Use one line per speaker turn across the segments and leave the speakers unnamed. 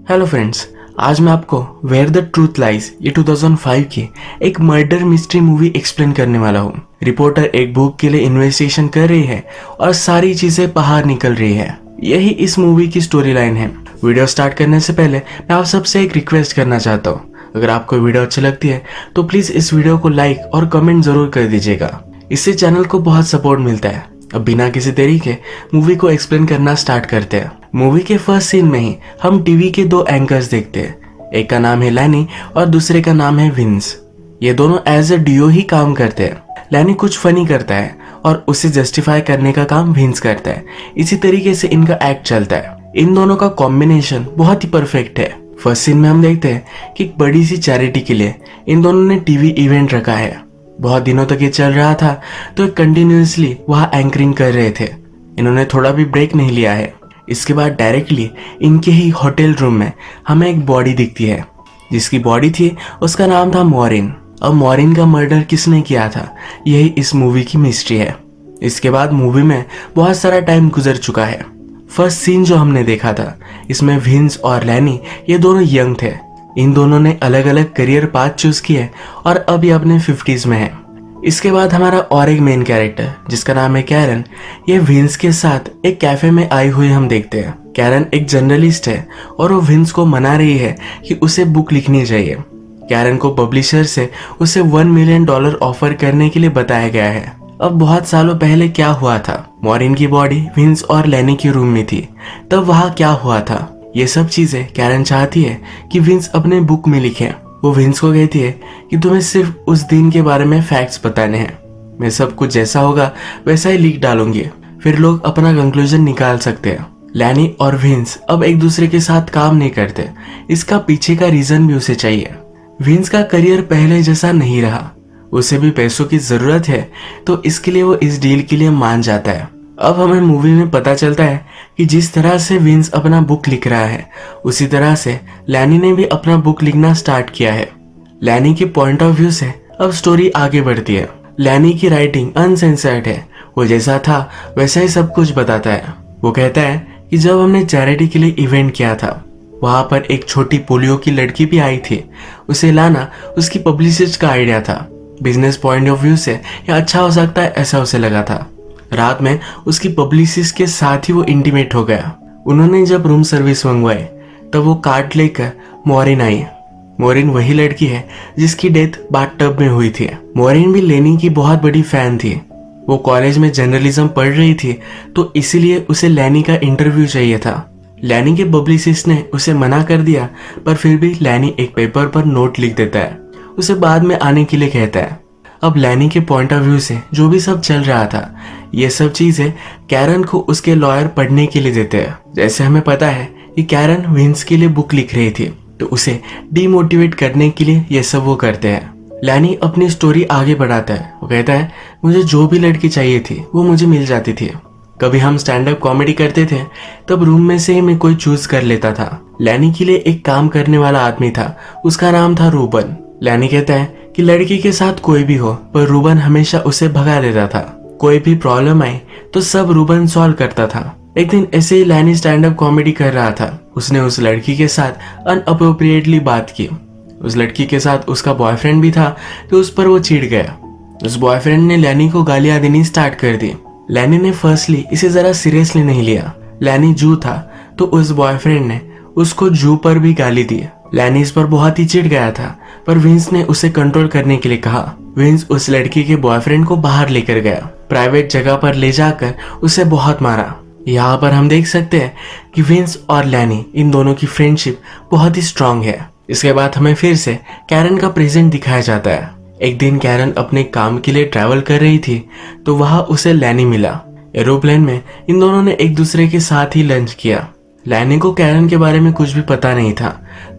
Hello friends, आज मैं आपको वेयर द ट्रूथ लाइज ये 2005 की एक मर्डर मिस्ट्री मूवी एक्सप्लेन करने वाला हूँ। रिपोर्टर एक बुक के लिए इन्वेस्टिगेशन कर रही है और सारी चीजें बाहर निकल रही है। यही इस मूवी की स्टोरी लाइन है। वीडियो स्टार्ट करने से पहले मैं आप सबसे एक रिक्वेस्ट करना चाहता हूँ। अगर आपको वीडियो अच्छी लगती है तो प्लीज इस वीडियो को लाइक और कमेंट जरूर कर दीजिएगा। इससे चैनल को बहुत सपोर्ट मिलता है। अब बिना किसी देरी के मूवी को एक्सप्लेन करना स्टार्ट करते हैं। मूवी के फर्स्ट सीन में ही हम टीवी के दो एंकर्स देखते हैं। एक का नाम है लैनी और दूसरे का नाम है विंस। ये दोनों एज ए डुओ ही काम करते हैं। लैनी कुछ फनी करता है और उसे जस्टिफाई करने का काम विंस करता है। इसी तरीके से इनका एक्ट चलता है। इन दोनों का कॉम्बिनेशन बहुत ही परफेक्ट है। फर्स्ट सीन में हम देखते हैं कि एक बड़ी सी चैरिटी के लिए इन दोनों ने टीवी इवेंट रखा है। बहुत दिनों तक ये चल रहा था तो कंटिन्यूअसली वहाँ एंकरिंग कर रहे थे। इन्होंने थोड़ा भी ब्रेक नहीं लिया है। इसके बाद डायरेक्टली इनके ही होटल रूम में हमें एक बॉडी दिखती है। जिसकी बॉडी थी उसका नाम था मॉरिन। अब मॉरिन का मर्डर किसने किया था यही इस मूवी की मिस्ट्री है। इसके बाद मूवी में बहुत सारा टाइम गुजर चुका है। फर्स्ट सीन जो हमने देखा था इसमें विंस और लैनी ये दोनों यंग थे। इन दोनों ने अलग अलग करियर पाथ चूज किए और अब ये अपने 50s में है। इसके बाद हमारा और एक मेन कैरेक्टर जिसका नाम है कैरन, ये विंस के साथ एक कैफे में आई हुई हम देखते हैं। कैरन एक जर्नलिस्ट है और वो विंस को मना रही है कि उसे बुक लिखनी चाहिए। कैरन को पब्लिशर से उसे $1 मिलियन ऑफर करने के लिए बताया गया है। अब बहुत सालों पहले क्या हुआ था, मॉरिन की बॉडी विंस और लैनी के रूम में थी। तब वहाँ क्या हुआ था ये सब चीजें कैरन चाहती है कि विंस अपने बुक में लिखे। वो विंस को कहती है कि तुम्हें सिर्फ उस दिन के बारे में फैक्ट्स बताने हैं। मैं सब कुछ जैसा होगा वैसा ही लिख डालूंगी, फिर लोग अपना कंक्लूजन निकाल सकते हैं। लैनी और विंस अब एक दूसरे के साथ काम नहीं करते। इसका पीछे का रीजन भी उसे चाहिए। विंस का करियर पहले जैसा नहीं रहा, उसे भी पैसों की जरूरत है तो इसके लिए वो इस डील के लिए मान जाता है। अब हमें मूवी में पता चलता है कि जिस तरह से विंस अपना बुक लिख रहा है उसी तरह से लैनी ने भी अपना बुक लिखना स्टार्ट किया है। लैनी के पॉइंट ऑफ व्यू से अब स्टोरी आगे बढ़ती है। लैनी की राइटिंग अनसेंसर्ड है। वो जैसा था वैसा ही सब कुछ बताता है। वो कहता है कि जब हमने चैरिटी के लिए इवेंट किया था वहां पर एक छोटी पोलियो की लड़की भी आई थी। उसे लाना उसकी पब्लिसिस्ट का आइडिया था। बिजनेस पॉइंट ऑफ व्यू से यह अच्छा हो सकता है ऐसा उसे लगा था। रात में उसकी पब्लिसिस्ट के साथ ही वो इंटीमेट हो गया। उन्होंने जब रूम सर्विस मंगवाई तब वो कार्ड लेकर मॉरिन आई। मॉरिन वही लड़की है जिसकी डेथ बाथटब में हुई थी। मॉरिन भी लेनी की बहुत बड़ी फैन थी। वो कॉलेज में जर्नलिज्म पढ़ रही थी तो इसीलिए उसे लैनी का इंटरव्यू चाहिए था। लैनी के पब्लिसिस्ट ने उसे मना कर दिया पर फिर भी लैनी एक पेपर पर नोट लिख देता है। उसे बाद में आने के लिए कहता है। अब लैनी के पॉइंट ऑफ व्यू से जो भी सब चल रहा था ये सब चीजें कैरन को उसके लॉयर पढ़ने के लिए देते हैं। जैसे हमें पता है कि कैरन विंस के लिए बुक लिख रही थी तो उसे डीमोटिवेट करने के लिए ये सब वो करते हैं। लैनी अपनी स्टोरी आगे बढ़ाता है। वो कहता है मुझे जो भी लड़की चाहिए थी वो मुझे मिल जाती थी। कभी हम स्टैंड अप कॉमेडी करते थे तब रूम में से ही मैं कोई चूज कर लेता था। लैनी के लिए एक काम करने वाला आदमी था, उसका नाम था रूबन। लैनी कहता है कि लड़की के साथ कोई भी हो पर रूबन हमेशा उसे भगा देता था। कोई भी प्रॉब्लम आई तो सब रूबन सॉल्व करता था। एक दिन ऐसे ही लैनी स्टैंड अप कॉमेडी कर रहा था। उसने उस लड़की के साथ अनअप्रोप्रिएटली बात की। उस लड़की के साथ उसका बॉयफ्रेंड भी था तो उस पर वो चिढ़ गया। उस बॉयफ्रेंड ने लैनी को गालियां देनी स्टार्ट कर दी। लैनी ने फर्स्टली इसे जरा सीरियसली नहीं लिया। लैनी जू था तो उस बॉयफ्रेंड ने उसको जू पर भी गाली दी। लैनी इस पर बहुत ही चिढ़ गया था पर विंस ने उसे कंट्रोल करने के लिए कहा। विंस उस लड़की के बॉयफ्रेंड को बाहर लेकर गया। प्राइवेट जगह पर ले जाकर उसे बहुत मारा। यहाँ पर हम देख सकते हैं कि विंस और लैनी इन दोनों की फ्रेंडशिप बहुत ही स्ट्रांग है। इसके बाद हमें फिर से कैरन का प्रेजेंट दिखाया जाता है। एक दिन कैरन अपने काम के लिए ट्रैवल कर रही थी तो वहां उसे लैनी मिला। एरोप्लेन में इन दोनों ने एक दूसरे के साथ ही लंच किया। लैनी को कैरन के बारे में कुछ भी पता नहीं था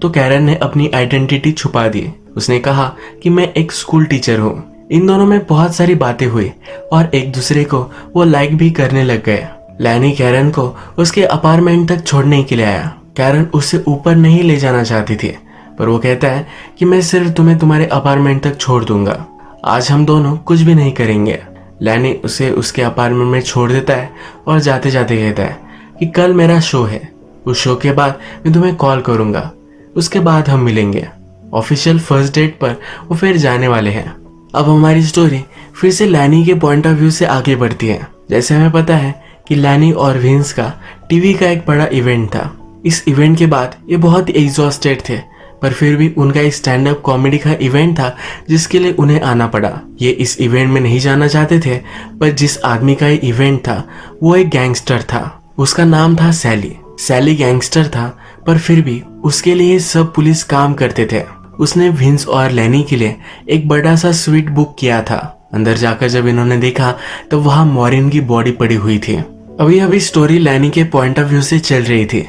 तो कैरन ने अपनी आइडेंटिटी छुपा दी। उसने कहा कि मैं एक स्कूल टीचर हूँ। इन दोनों में बहुत सारी बातें हुई और एक दूसरे को वो लाइक भी करने लग गए। लैनी कैरन को उसके अपार्टमेंट तक छोड़ने के लिए आया। कैरन उसे ऊपर नहीं ले जाना चाहती थी पर वो कहता है कि मैं सिर्फ तुम्हें तुम्हारे अपार्टमेंट तक छोड़ दूंगा। आज हम दोनों कुछ भी नहीं करेंगे। लैनी उसे उसके अपार्टमेंट में छोड़ देता है और जाते जाते कहता है कि कल मेरा शो है, उस शो के बाद मैं तुम्हें कॉल करूंगा, उसके बाद हम मिलेंगे। ऑफिशियल फर्स्ट डेट पर वो फिर जाने वाले हैं। अब हमारी स्टोरी फिर से लैनी के पॉइंट ऑफ व्यू से आगे बढ़ती है। जैसे हमें पता है कि लैनी और विंस का टीवी का एक बड़ा इवेंट था। इस इवेंट के बाद ये बहुत ही एग्जॉस्टेड थे, पर फिर भी उनका एक स्टैंड अप कॉमेडी का इवेंट था जिसके लिए उन्हें आना पड़ा। ये इस इवेंट में नहीं जाना चाहते थे, पर जिस आदमी का ये इवेंट था वो एक गैंगस्टर था। उसका नाम था सैली। सैली गैंगस्टर था, पर फिर भी उसके लिए सब पुलिस काम करते थे। उसने विंस और लैनी के लिए एक बड़ा सा स्वीट बुक किया था। अंदर जाकर जब इन्होंने देखा तो वहां मॉरिन की बॉडी पड़ी हुई थी। अभी स्टोरी लैनी के पॉइंट ऑफ व्यू से चल रही थी,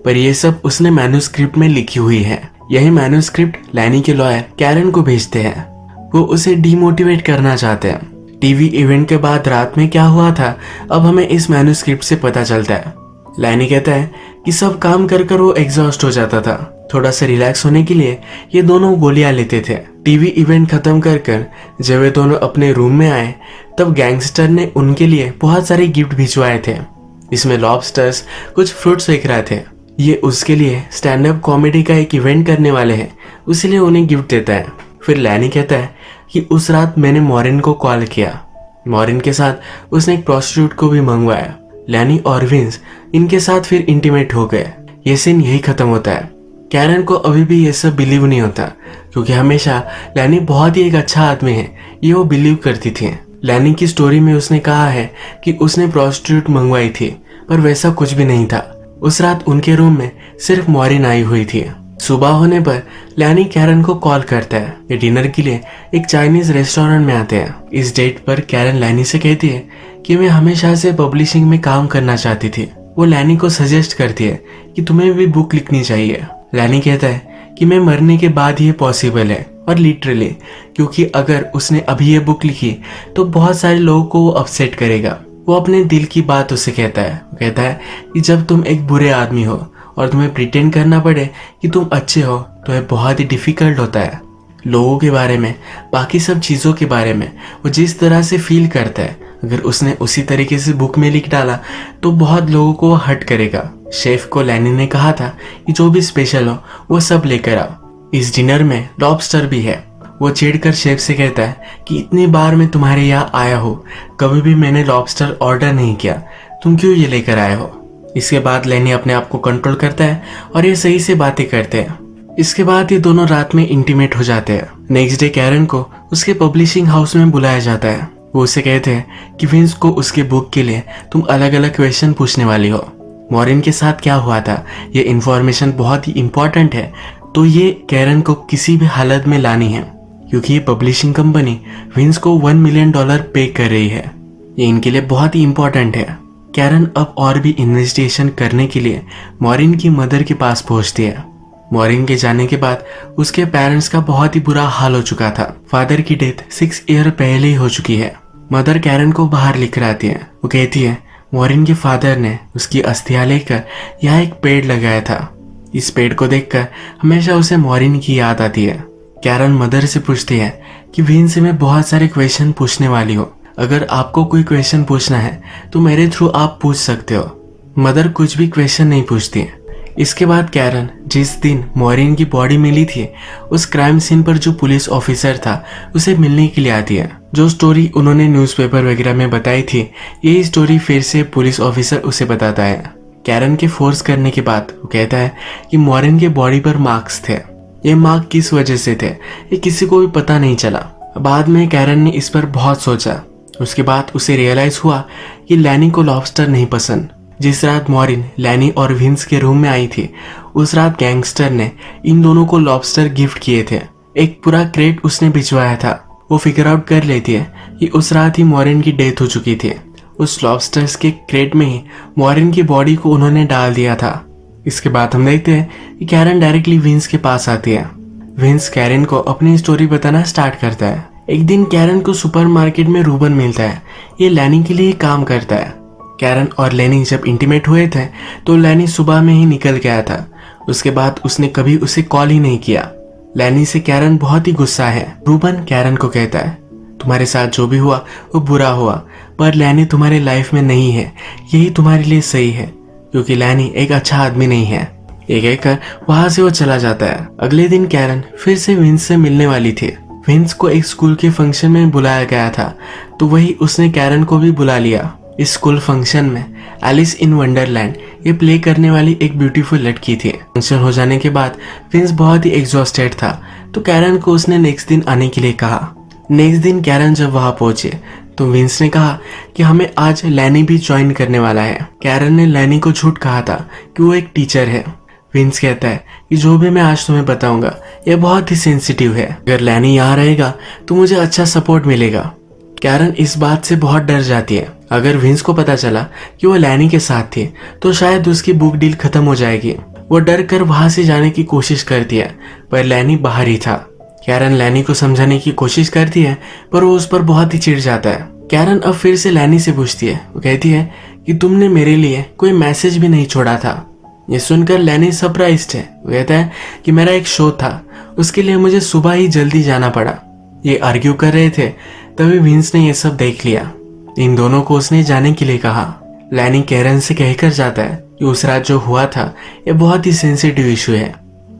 पर यह सब उसने मैन्युस्क्रिप्ट में लिखी हुई है। यही मैन्युस्क्रिप्ट लैनी के लॉयर कैरन को भेजते हैं। वो उसे डीमोटिवेट करना चाहते हैं। टीवी इवेंट के बाद रात में क्या हुआ था अब हमें इस मैन्युस्क्रिप्ट से पता चलता है। लैनी कहता है कि सब काम कर कर वो एग्जॉस्ट हो जाता था। थोड़ा सा रिलैक्स होने के लिए ये दोनों गोलियां लेते थे। टीवी इवेंट खत्म कर जब वे दोनों अपने रूम में आए तब गैंगस्टर ने उनके लिए बहुत सारे गिफ्ट भिजवाए थे। इसमें लॉबस्टर्स, कुछ फ्रूट्स बिक रहे थे। ये उसके लिए स्टैंड अप कॉमेडी का एक इवेंट करने वाले हैं, इसलिए उन्हें गिफ्ट देता है। फिर लैनी कहता है कि उस रात मैंने मॉरिन को कॉल किया। मॉरिन के साथ उसने एक प्रोस्टिट्यूट को भी मंगवाया। लैनी और विंस इनके साथ फिर इंटीमेट हो गए। ये सीन यही खत्म होता है। कैरन को अभी भी ये सब बिलीव नहीं होता, क्योंकि हमेशा लैनी बहुत ही एक अच्छा आदमी है ये वो बिलीव करती थी। लैनी की स्टोरी में उसने कहा है कि उसने प्रोस्टिट्यूट मंगवाई थी, पर वैसा कुछ भी नहीं था। उस रात उनके रूम में सिर्फ मॉरिन आई हुई थी। सुबह होने पर लैनी कैरन को कॉल करता है। ये डिनर के लिए एक चाइनीज रेस्टोरेंट में आते हैं। इस डेट पर कैरन लैनी से कहती है कि मैं हमेशा से पब्लिशिंग में काम करना चाहती थी। वो लैनी को सजेस्ट करती है कि तुम्हें भी बुक लिखनी चाहिए। लैनी कहता है कि मैं मरने के बाद ये पॉसिबल है, और लिटरली, क्योंकि अगर उसने अभी ये बुक लिखी तो बहुत सारे लोगों को वो अपसेट करेगा। वो अपने दिल की बात उसे कहता है। वो कहता है कि जब तुम एक बुरे आदमी हो और तुम्हें प्रिटेंड करना पड़े कि तुम अच्छे हो तो यह बहुत ही डिफिकल्ट होता है। लोगों के बारे में, बाकी सब चीज़ों के बारे में वो जिस तरह से फील करता है, अगर उसने उसी तरीके से बुक में लिख डाला तो बहुत लोगों को हर्ट करेगा। शेफ को लैनी ने कहा था कि जो भी स्पेशल हो वो सब लेकर आओ। इस डिनर में लॉबस्टर भी है। वो चिढ़कर शेफ से कहता है कि इतनी बार मैं तुम्हारे यहाँ आया हूँ, कभी भी मैंने लॉबस्टर ऑर्डर नहीं किया, तुम क्यों ये लेकर आए हो। इसके बाद लैनी अपने आप को कंट्रोल करता है और ये सही से बातें करते हैं। इसके बाद ये दोनों रात में इंटीमेट हो जाते हैं। नेक्स्ट डे कैरन को उसके पब्लिशिंग हाउस में बुलाया जाता है। वो उसे कहते हैं कि विंस को उसके बुक के लिए तुम अलग अलग क्वेश्चन पूछने वाली हो। मॉरिन के साथ क्या हुआ था ये इन्फॉर्मेशन बहुत ही इंपॉर्टेंट है, तो ये कैरन को किसी भी हालत में लानी है, क्योंकि ये पब्लिशिंग कंपनी विंस को $1 मिलियन पे कर रही है। ये इनके लिए बहुत ही इंपॉर्टेंट है। कैरन अब और भी इन्वेस्टिगेशन करने के लिए मॉरिन की मदर के पास पहुंचती है। मॉरिन के जाने के बाद उसके पेरेंट्स का बहुत ही बुरा हाल हो चुका था। फादर की डेथ 6 ईयर पहले ही हो चुकी है। मदर कैरन को बाहर लेकर आती है। वो कहती है मॉरिन के फादर ने उसकी अस्थियां लेकर यहाँ एक पेड़ लगाया था। इस पेड़ को देखकर हमेशा उसे मॉरिन की याद आती है। कैरन मदर से पूछती है कि विंस से मैं बहुत सारे क्वेश्चन पूछने वाली हूँ, अगर आपको कोई क्वेश्चन पूछना है तो मेरे थ्रू आप पूछ सकते हो। मदर कुछ भी क्वेश्चन नहीं पूछती है। इसके बाद कैरन जिस दिन मॉरिन की बॉडी मिली थी उस क्राइम सीन पर जो पुलिस ऑफिसर था उसे मिलने के लिए आती है। जो स्टोरी उन्होंने न्यूज़पेपर वगैरह में बताई थी यही स्टोरी फिर से पुलिस ऑफिसर उसे बताता है। कैरन के फोर्स करने के बाद वो कहता है कि मॉरिन के बॉडी पर मार्क्स थे। ये मार्क किस वजह से थे ये किसी को भी पता नहीं चला। बाद में कैरन ने इस पर बहुत सोचा। उसके बाद उसे रियलाइज हुआ कि लैनी को लॉबस्टर नहीं पसंद। जिस रात मॉरिन लैनी और विंस के रूम में आई थी उस रात गैंगस्टर ने इन दोनों को लॉबस्टर गिफ्ट किए थे। एक पूरा क्रेट उसने भिजवाया था। वो फिगर आउट कर लेती है कि उस रात ही मॉरिन की डेथ हो चुकी थी। उस लॉबस्टर्स के क्रेट में ही मॉरिन की बॉडी को उन्होंने डाल दिया था। इसके बाद हम देखते हैं कि कैरन डायरेक्टली विंस के पास आती है। विंस कैरन को अपनी स्टोरी बताना स्टार्ट करता है। एक दिन कैरन को सुपरमार्केट में रूबन मिलता है। ये लैनी के लिए काम करता है। कैरन और लैनी जब इंटीमेट हुए थे तो लैनी सुबह में ही निकल गया था। उसके बाद उसने कभी उसे कॉल ही नहीं किया। लैनी से कैरन बहुत ही गुस्सा है। रूबन कैरन को कहता है तुम्हारे साथ जो भी हुआ वो बुरा हुआ, पर लैनी तुम्हारे लाइफ में नहीं है, यही तुम्हारे लिए सही है। क्योंकि लैनी एक अच्छा आदमी नहीं है। ये कहकर वहां से वो चला जाता है। अगले दिन कैरन फिर से विंस से मिलने वाली थी। विंस को एक स्कूल के फंक्शन में बुलाया गया था, तो वही उसने कैरन को भी बुला लिया। इस स्कूल फंक्शन में एलिस इन वंडरलैंड ये प्ले करने वाली एक ब्यूटीफुल लड़की थी। फंक्शन हो जाने के बाद विंस बहुत ही एग्जॉस्टेड था, तो कैरन को उसने नेक्स्ट दिन आने के लिए कहा। नेक्स्ट दिन कैरन जब वहां पहुंचे तो विंस ने कहा कि हमें आज लैनी भी ज्वाइन करने वाला है। कैरन ने लैनी को झूठ कहा था कि वो एक टीचर है। विंस कहता है कि जो भी मैं आज तुम्हें बताऊंगा ये बहुत ही सेंसिटिव है, अगर लैनी यहाँ रहेगा तो मुझे अच्छा सपोर्ट मिलेगा। कैरन इस बात से बहुत डर जाती है। अगर विंस को पता चला कि वो लैनी के साथ थी तो शायद उसकी बुक डील खत्म हो जाएगी। वो डर कर वहां से जाने की कोशिश करती है, पर लैनी बाहर ही था। कैरन लैनी को समझाने की कोशिश करती है, पर वो उस पर बहुत ही चिढ़ जाता है। कैरन अब फिर से लैनी से पूछती है। वो कहती है कि तुमने मेरे लिए कोई मैसेज भी नहीं छोड़ा था। ये सुनकर लैनी सरप्राइज्ड है। वो कहता है कि मेरा एक शो था, उसके लिए मुझे सुबह ही जल्दी जाना पड़ा। ये आर्ग्यू कर रहे थे, तभी विंस ने ये सब देख लिया। इन दोनों को उसने जाने के लिए कहा। लैनी कैरन से कहकर जाता है कि उस रात जो हुआ था ये बहुत ही सेंसिटिव इशू है।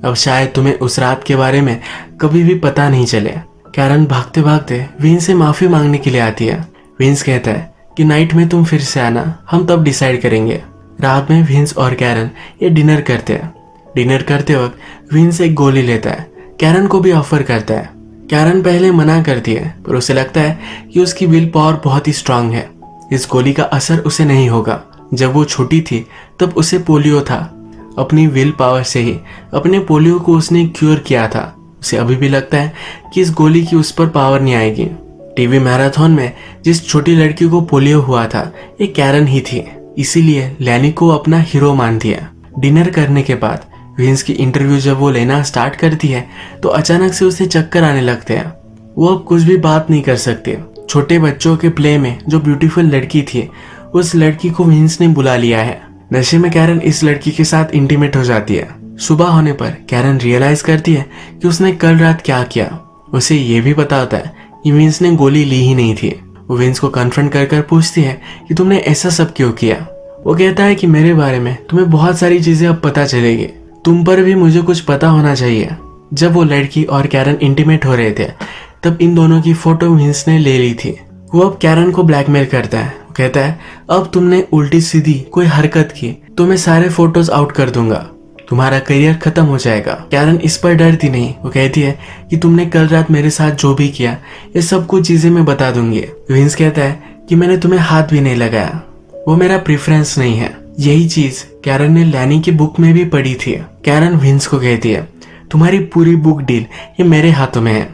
अब शायद तुम्हें उस रात के बारे में कभी भी पता नहीं चले। कैरन भागते भागते विंस से माफी मांगने के लिए आती है। विंस कहता है कि नाइट में तुम फिर से आना, हम तब डिसाइड करेंगे। रात में विंस और कैरन ये डिनर करते हैं। डिनर करते वक्त विंस एक गोली लेता है, कैरन को भी ऑफर करता है। कैरन पहले मना करती है, पर उसे लगता है कि उसकी विल पावर बहुत ही स्ट्रांग है, इस गोली का असर उसे नहीं होगा। जब वो छोटी थी तब उसे पोलियो था। अपनी विल पावर से ही अपने पोलियो को उसने क्योर किया था। उसे अभी भी लगता है कि इस गोली की उस पर पावर नहीं आएगी। टीवी मैराथन में जिस छोटी लड़की को पोलियो हुआ था ये कैरन ही थी, इसीलिए लैनी को अपना हीरो मानती है। डिनर करने के बाद विंस की इंटरव्यू जब वो लेना स्टार्ट करती है तो अचानक से उसे चक्कर आने लगते हैं। वो अब कुछ भी बात नहीं कर सकते। छोटे बच्चों के प्ले में जो ब्यूटीफुल लड़की थी उस लड़की को विंस ने बुला लिया है। नशे में कैरन इस लड़की के साथ इंटीमेट हो जाती है। सुबह होने पर कैरन रियलाइज करती है कि उसने कल रात क्या किया। उसे ये भी पता होता है कि विंस ने गोली ली ही नहीं थी। वो विंस को कन्फ्रंट कर पूछती है कि तुमने ऐसा सब क्यों किया। वो कहता है कि मेरे बारे में तुम्हें बहुत सारी चीजें अब पता चलेगी, तुम पर भी मुझे कुछ पता होना चाहिए। जब वो लड़की और कैरन इंटीमेट हो रहे थे तब इन दोनों की फोटो विंस ने ले ली थी। वो अब कैरन को ब्लैकमेल करता है। वो कहता है अब तुमने उल्टी सीधी कोई हरकत की तो मैं सारे फोटोज आउट कर दूंगा, तुम्हारा करियर खत्म हो जाएगा। कैरन इस पर डरती नहीं। वो कहती है कि तुमने कल रात मेरे साथ जो भी किया ये सब कुछ चीजें मैं बता दूंगी। विंस कहता है कि मैंने तुम्हें हाथ भी नहीं लगाया, वो मेरा प्रेफरेंस नहीं है। यही चीज कैरन ने लैनी की बुक में भी पढ़ी थी। कैरन विंस को कहती है तुम्हारी पूरी बुक डील ये मेरे हाथों में है,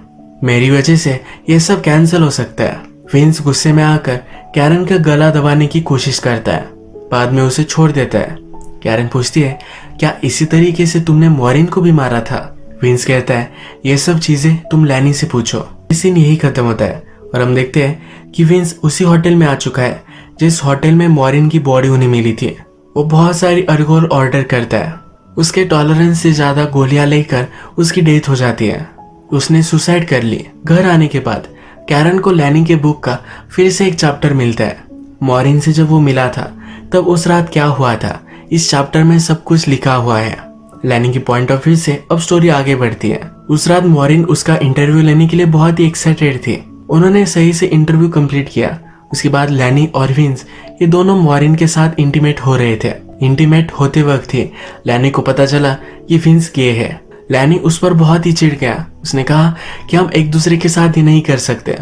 मेरी वजह से ये सब कैंसिल हो सकता है। विंस गुस्से में आकर कैरन का गला दबाने की कोशिश करता है, बाद में उसे छोड़ देता है। कैरन पूछती है क्या इसी तरीके से तुमने मॉरिन को भी मारा था। विंस कहता है ये सब चीजें तुम लैनी से पूछो। इस सीन यही खत्म होता है और हम देखते हैं कि विंस उसी होटल में आ चुका है जिस होटल में मॉरिन की बॉडी उन्हें मिली थी। वो बहुत सारी अल्कोहल ऑर्डर करता है। उसके टॉलरेंस से ज्यादा गोलियां लेकर उसकी डेथ हो जाती है। उसने सुसाइड कर ली। घर आने के बाद कैरन को लैनी के बुक का फिर से एक चैप्टर मिलता है। मॉरिन से जब वो मिला था तब उस रात क्या हुआ था इस चैप्टर में सब कुछ लिखा हुआ है। लैनी की पॉइंट ऑफ व्यू से अब स्टोरी आगे बढ़ती है। उस रात मॉरिन उसका इंटरव्यू लेने के लिए बहुत ही एक्साइटेड थी। उन्होंने सही से इंटरव्यू कंप्लीट किया। उसके बाद लैनी और विंस ये दोनों मॉरिन के साथ इंटीमेट हो रहे थे। इंटीमेट होते वक्त ही लैनी को पता चला कि विंस गे है। लैनी उस पर बहुत ही चिढ़ गया। उसने कहा कि हम एक दूसरे के साथ ये नहीं कर सकते।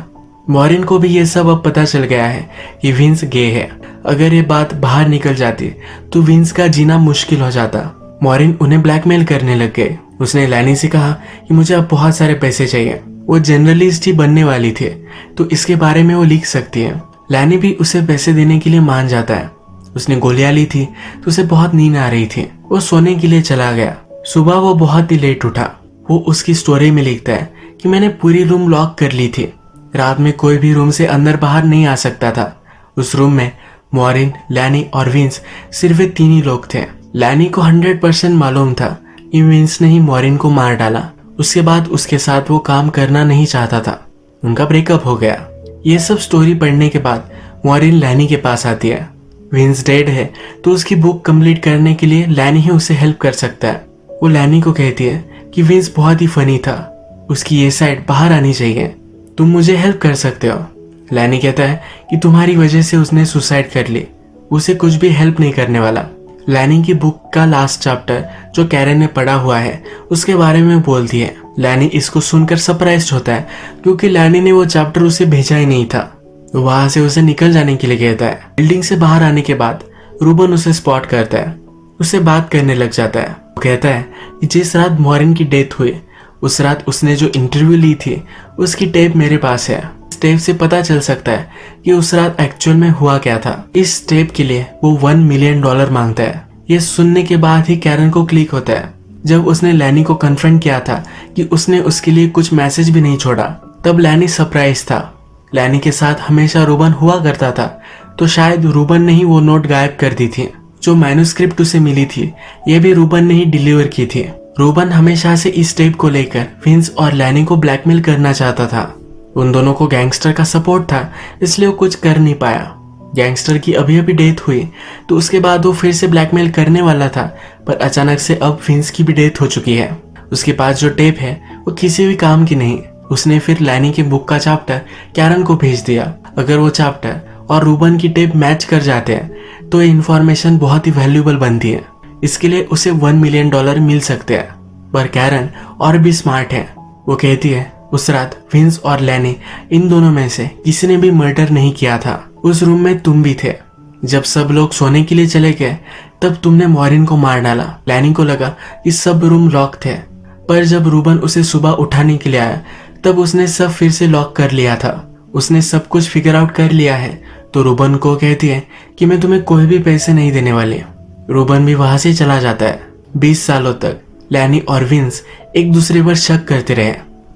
मॉरिन को भी ये सब अब पता चल गया है कि विंस गे है। अगर ये बात बाहर निकल जाती तो विंस का जीना मुश्किल हो जाता। मॉरिन उन्हें ब्लैकमेल करने लग गए। उसने लैनी से कहा कि मुझे अब बहुत सारे पैसे चाहिए। वो जर्नलिस्ट ही बनने वाली थी तो इसके बारे में वो लिख सकती है। लैनी भी उसे पैसे देने के लिए मान जाता है। उसने गोलियां ली थी तो उसे बहुत नींद आ रही थी। वो सोने के लिए चला गया। सुबह वो बहुत ही लेट उठा। वो उसकी स्टोरी में लिखता है कि मैंने पूरी रूम लॉक कर ली थी। रात में कोई भी रूम से अंदर बाहर नहीं आ सकता था। उस रूम में मॉरिन, लैनी और विंस सिर्फ वे तीन ही लोग थे। लैनी को 100% मालूम था कि विंस ने ही मॉरिन को मार डाला। उसके बाद उसके साथ वो काम करना नहीं चाहता था। उनका ब्रेकअप हो गया। ये सब स्टोरी पढ़ने के बाद मॉरिन लैनी के पास आती है। विंस डेड है तो उसकी बुक कंप्लीट करने के लिए लैनी ही उसे हेल्प कर सकता है। वो लैनी को कहती है कि विंस बहुत ही फनी था, उसकी ये साइड बाहर आनी चाहिए, तुम मुझे हेल्प कर सकते हो। लैनी कहता है कि तुम्हारी वजह से उसने सुसाइड कर ली, उसे कुछ भी हेल्प नहीं करने वाला। लैनी की बुक का लास्ट चैप्टर जो कैरन ने पढ़ा हुआ है उसके बारे में बोलती है। लैनी इसको सुनकर सरप्राइज्ड होता है क्योंकि लैनी ने वो चैप्टर उसे भेजा ही नहीं था। वहां से उसे निकल जाने के लिए कहता है। बिल्डिंग से बाहर आने के बाद रूबन उसे स्पॉट करता है, उससे बात करने लग जाता है। वो कहता है कि जिस रात मॉरिन की डेथ हुई उस रात उसने जो इंटरव्यू ली थी उसकी टेप मेरे पास है। इस टेप से पता चल सकता है कि उस रात एक्चुअल में हुआ क्या था। इस टेप के लिए वो $1 मिलियन मांगता है। ये सुनने के बाद ही कैरन को क्लिक होता है। जब उसने लैनी को कन्फ्रंट किया था कि उसने उसके लिए कुछ मैसेज भी नहीं छोड़ा, तब लैनी सरप्राइज था। लैनी के साथ हमेशा रूबन हुआ करता था, तो शायद रूबन ने ही वो नोट गायब कर दी थी। जो मैन्युस्क्रिप्ट उसे मिली थी ये भी रूबन ने ही डिलीवर की थी। रूबन हमेशा से इस टेप को लेकर विंस और लैनी को ब्लैकमेल करना चाहता था। उन दोनों को गैंगस्टर का सपोर्ट था, इसलिए वो कुछ कर नहीं पाया। गैंगस्टर की अभी अभी डेथ हुई तो उसके बाद वो फिर से ब्लैकमेल करने वाला था, पर अचानक से अब विंस की भी डेथ हो चुकी है। उसके पास जो टेप है वो किसी भी काम की नहीं। उसने फिर लैनी के बुक का चैप्टर कैरन को भेज दिया। अगर वो चैप्टर और रूबन की टेप मैच कर जाते हैं तो ये इन्फॉर्मेशन बहुत ही वैल्यूएबल बनती है। इसके लिए उसे $1 मिलियन मिल सकते हैं। पर कैरन और भी स्मार्ट है। वो कहती है उस रात विंस और लैनी इन दोनों में से किसी ने भी मर्डर नहीं किया था। उस रूम में तुम भी थे। जब सब लोग सोने के लिए चले गए तब तुमने मॉरिन को मार डाला। लैनी को लगा कि सब रूम लॉक थे, पर जब रूबन उसे सुबह उठाने के लिए आया तब उसने सब फिर से लॉक कर लिया था। उसने सब कुछ फिगर आउट कर लिया है। तो रूबन को कहती है कि मैं तुम्हें कोई भी पैसे नहीं देने वाली। रूबन भी वहां से चला जाता है। 20 सालों तक लैनी और विंस एक दूसरे पर शक करते रहे।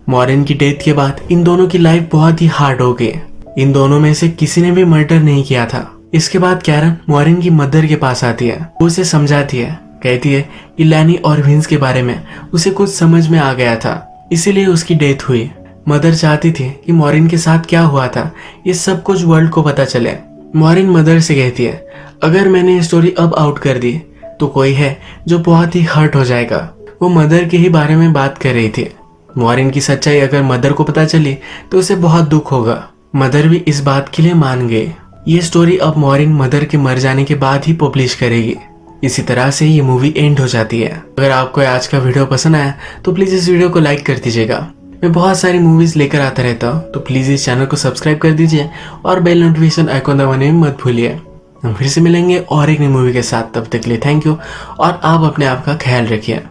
मॉरिन की डेथ के बाद इन दोनों की लाइफ बहुत ही हार्ड हो गई। इन दोनों में से किसी ने भी मर्डर नहीं किया था। इसके बाद कैरन मॉरिन की मदर के पास आती है। वो उसे समझाती है, कहती है कि लैनी और विंस के बारे में उसे कुछ समझ में आ गया था, इसीलिए उसकी डेथ हुई। मदर चाहती थी कि मॉरिन के साथ क्या हुआ था ये सब कुछ वर्ल्ड को पता चले। मॉरिन मदर से कहती है अगर मैंने ये स्टोरी अब आउट कर दी तो कोई है जो बहुत ही हर्ट हो जाएगा। वो मदर के ही बारे में बात कर रही थी। मॉरिन की सच्चाई अगर मदर को पता चली तो उसे बहुत दुख होगा। मदर भी इस बात के लिए मान गई। ये स्टोरी अब मॉरिन मदर के मर जाने के बाद ही पब्लिश करेगी। इसी तरह से ये मूवी एंड हो जाती है। अगर आपको आज का वीडियो पसंद आया तो प्लीज इस वीडियो को लाइक कर दीजिएगा। मैं बहुत सारी मूवीज लेकर आता रहता हूँ, तो प्लीज इस चैनल को सब्सक्राइब कर दीजिए और बेल नोटिफिकेशन आइकॉन दबाने में मत भूलिए। हम फिर से मिलेंगे और एक नई मूवी के साथ। तब तक के लिए थैंक यू और आप अपने आप का ख्याल रखिए।